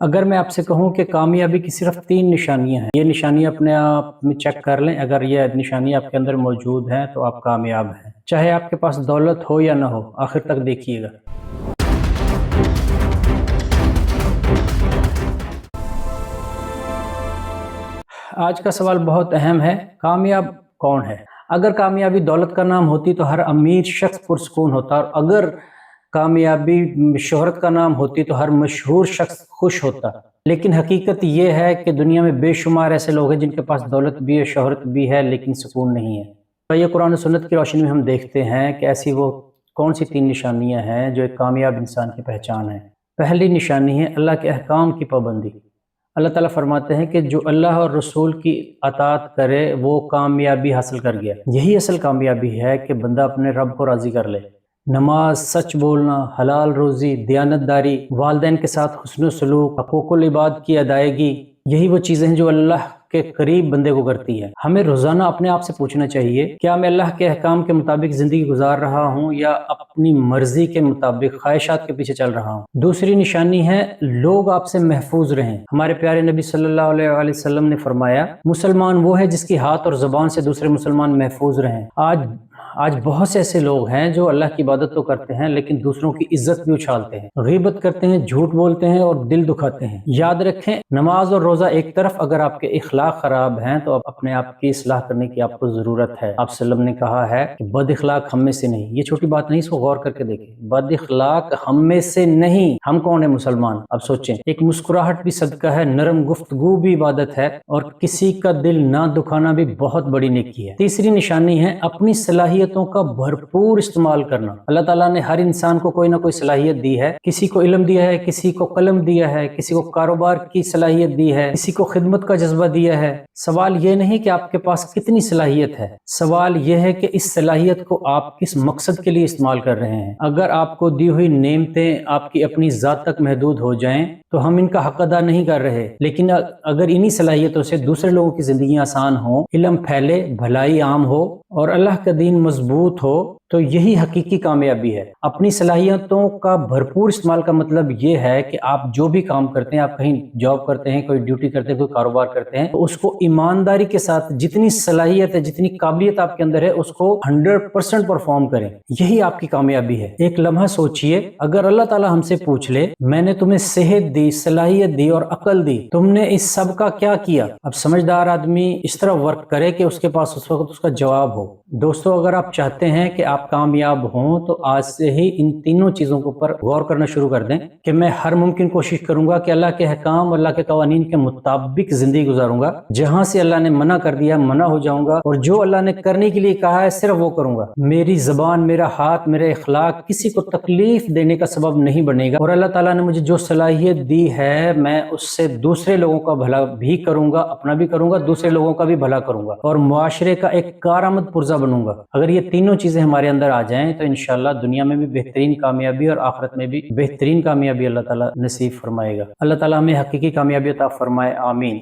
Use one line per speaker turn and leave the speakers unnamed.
اگر میں آپ سے کہوں کہ کامیابی کی صرف 3 نشانیاں ہیں، یہ نشانیاں اپنے آپ میں چیک کر لیں، اگر یہ نشانیاں آپ کے اندر موجود ہیں تو آپ کامیاب ہیں، چاہے آپ کے پاس دولت ہو یا نہ ہو، آخر تک دیکھیے گا۔ آج کا سوال بہت اہم ہے، کامیاب کون ہے؟ اگر کامیابی دولت کا نام ہوتی تو ہر امیر شخص پرسکون ہوتا، اور اگر کامیابی شہرت کا نام ہوتی تو ہر مشہور شخص خوش ہوتا۔ لیکن حقیقت یہ ہے کہ دنیا میں بے شمار ایسے لوگ ہیں جن کے پاس دولت بھی ہے، شہرت بھی ہے، لیکن سکون نہیں ہے۔ تو یہ قرآن و سنت کی روشنی میں ہم دیکھتے ہیں کہ ایسی وہ کون سی 3 نشانیاں ہیں جو ایک کامیاب انسان کی پہچان ہے۔ پہلی نشانی ہے اللہ کے احکام کی پابندی۔ اللہ تعالیٰ فرماتے ہیں کہ جو اللہ اور رسول کی اطاعت کرے وہ کامیابی حاصل کر گیا۔ یہی اصل کامیابی ہے کہ بندہ اپنے رب کو راضی کر لے۔ نماز، سچ بولنا، حلال روزی، دیانت داری، والدین کے ساتھ حسن و سلوک، حقوق العباد کی ادائیگی، یہی وہ چیزیں ہیں جو اللہ کے قریب بندے کو کرتی ہے۔ ہمیں روزانہ اپنے آپ سے پوچھنا چاہیے، کیا میں اللہ کے احکام کے مطابق زندگی گزار رہا ہوں یا اپنی مرضی کے مطابق خواہشات کے پیچھے چل رہا ہوں؟ دوسری نشانی ہے لوگ آپ سے محفوظ رہیں۔ ہمارے پیارے نبی صلی اللہ علیہ وآلہ وسلم نے فرمایا، مسلمان وہ ہے جس کی ہاتھ اور زبان سے دوسرے مسلمان محفوظ رہیں۔ آج بہت سے ایسے لوگ ہیں جو اللہ کی عبادت تو کرتے ہیں لیکن دوسروں کی عزت بھی اچھالتے ہیں، غیبت کرتے ہیں، جھوٹ بولتے ہیں اور دل دکھاتے ہیں۔ یاد رکھیں، نماز اور روزہ ایک طرف، اگر آپ کے اخلاق خراب ہیں تو اپنے آپ کی اصلاح کرنے کی آپ کو ضرورت ہے۔ آپ صلی اللہ علیہ وسلم نے کہا ہے کہ بد اخلاق ہم میں سے نہیں۔ یہ چھوٹی بات نہیں، اس کو غور کر کے دیکھیں۔ بد اخلاق ہم میں سے نہیں۔ ہم کون ہیں؟ مسلمان۔ اب سوچیں، ایک مسکراہٹ بھی صدقہ ہے، نرم گفتگو بھی عبادت ہے، اور کسی کا دل نہ دکھانا بھی بہت بڑی نیکی ہے۔ تیسری نشانی ہے اپنی صلاحیتوں کا بھرپور استعمال کرنا۔ اللہ تعالیٰ نے ہر انسان کو کوئی نہ کوئی صلاحیت دی ہے، کسی کو علم دیا ہے، کسی کو قلم دیا ہے، کسی کو کاروبار کی صلاحیت دی ہے، کسی کو خدمت کا جذبہ دیا ہے۔ سوال یہ نہیں کہ آپ کے پاس کتنی صلاحیت ہے، سوال یہ ہے کہ اس صلاحیت کو آپ کس مقصد کے لیے استعمال کر رہے ہیں۔ اگر آپ کو دی ہوئی نعمتیں آپ کی اپنی ذات تک محدود ہو جائیں تو ہم ان کا حق ادا نہیں کر رہے، لیکن اگر انہی صلاحیتوں سے دوسرے لوگوں کی زندگیاں آسان ہوں، علم پھیلے، بھلائی عام ہو اور اللہ کا دین مضبوط ہو، تو یہی حقیقی کامیابی ہے۔ اپنی صلاحیتوں کا بھرپور استعمال کا مطلب یہ ہے کہ آپ جو بھی کام کرتے ہیں، آپ کہیں جاب کرتے ہیں، کوئی ڈیوٹی کرتے ہیں، کوئی کاروبار کرتے ہیں، تو اس کو ایمانداری کے ساتھ جتنی صلاحیت ہے، جتنی قابلیت آپ کے اندر ہے، اس کو 100% پرفارم کریں۔ یہی آپ کی کامیابی ہے۔ ایک لمحہ سوچئے، اگر اللہ تعالیٰ ہم سے پوچھ لے، میں نے تمہیں صحت دی، صلاحیت دی اور عقل دی، تم نے اس سب کا کیا کیا؟ اب سمجھدار آدمی اس طرح ورک کرے کہ اس کے پاس اس وقت اس کا جواب ہو۔ دوستو، اگر آپ چاہتے ہیں کہ آپ کامیاب ہوں تو آج سے ہی ان تینوں چیزوں کے اوپر غور کرنا شروع کر دیں کہ میں ہر ممکن کوشش کروں گا کہ اللہ کے احکام، اللہ کے قوانین کے مطابق زندگی گزاروں گا، جہاں سے اللہ نے منع کر دیا منع ہو جاؤں گا، اور جو اللہ نے کرنے کے لیے کہا ہے صرف وہ کروں گا۔ میری زبان، میرا ہاتھ، میرے اخلاق کسی کو تکلیف دینے کا سبب نہیں بنے گا، اور اللہ تعالیٰ نے مجھے جو صلاحیت دی ہے میں اس سے دوسرے لوگوں کا بھلا بھی کروں گا، اپنا بھی کروں گا، دوسرے لوگوں کا بھی بھلا کروں گا، اور معاشرے کا ایک کارآمد پرزہ بنوں گا۔ اگر یہ تینوں چیزیں ہمارے اندر آ جائیں تو انشاءاللہ دنیا میں بھی بہترین کامیابی اور آخرت میں بھی بہترین کامیابی اللہ تعالیٰ نصیب فرمائے گا۔ اللہ تعالیٰ ہمیں حقیقی کامیابی عطا فرمائے، آمین۔